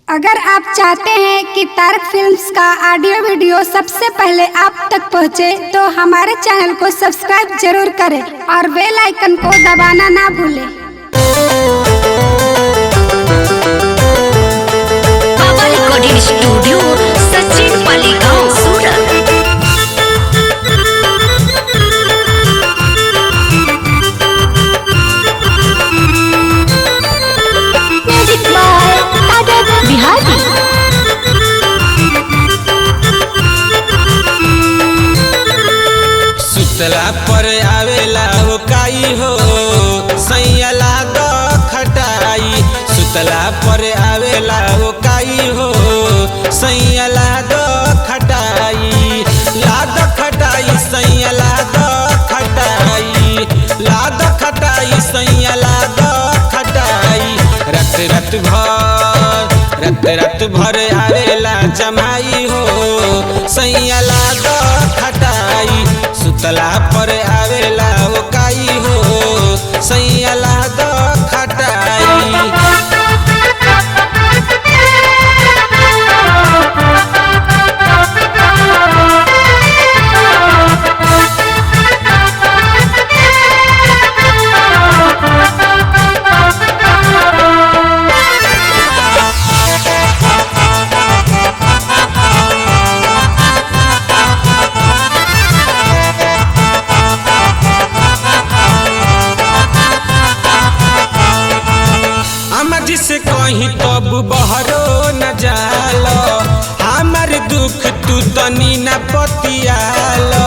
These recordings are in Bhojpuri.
अगर आप चाहते हैं कि तारक फिल्म्स का ऑडियो वीडियो सबसे पहले आप तक पहुंचे, तो हमारे चैनल को सब्सक्राइब जरूर करें और बेल आइकन को दबाना ना भूलें। Baba recording studio Sachin Paligaon Surat. Music by Tarak Bihari. सुतला पर आवेला हो काई हो सैयला द खटाई। सुतला पर आवेला हो काई हो सैयला द खटाई। लाद खटाई सैयला द खटाई। लाद खटाई सैयला द खटाई। रत भर आवेला जमाई हो सैयला द खटाई। सुतला पर आवेला वो काई हो सैयला द खटाई। जिसे कहीं तब बहरो न जालो, हमार दुख तू तनी न पतियालो।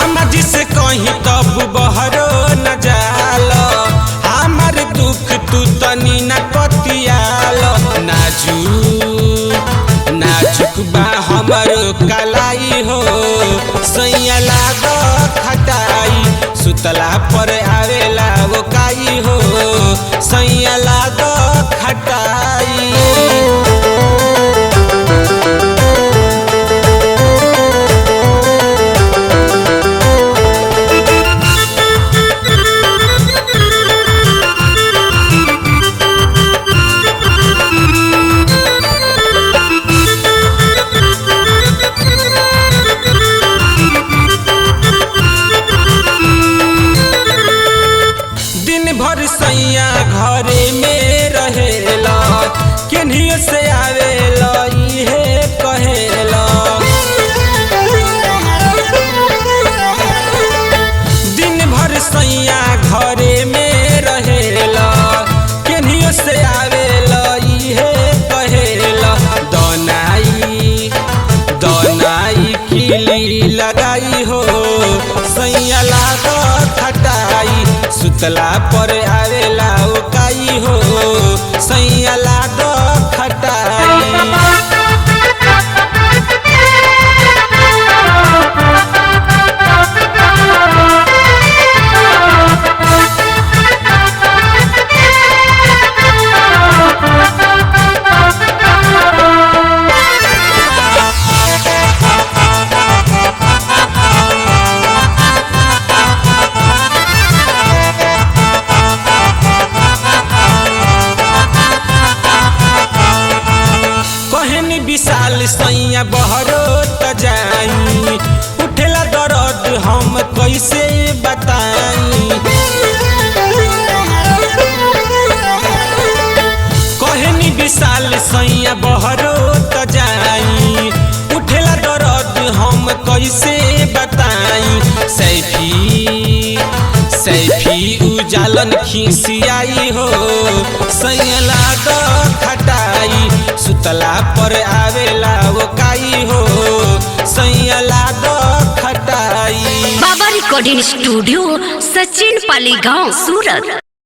अम्मा जिसे कहीं तब बहरो न जालो, हमार दुख तू तनी न पतियालो। नाजुक बा हमर कलाई हो सैयला द खटाई। सुतला पर आवेला वो काई हो सैयला द खटाई। भर सैया घरे में रहेला, केन्हियो से आवेला इहे कहेला। दिन भर सैया घरे में रहेला, केन्हियो से आवेला इहे कहेला। दनाई खिली लगाई हो सैयला द खटाई। सुतला पर आवेला ओ काई हो सैयला द खटाई। विशाल सैया बहरो त जाई, उठेला दर्द हम कैसे बताई। कहनी विशाल सैया बहरो त जाई, उठेला दर्द हम कैसे बताई। सैफी उजालन खिसियाई हो सैयला द खटाई। सुतला पर आवेला वो काई हो सैयला द खटाई। बाबा रिकॉर्डिंग स्टूडियो सचिन पालीगांव सूरत।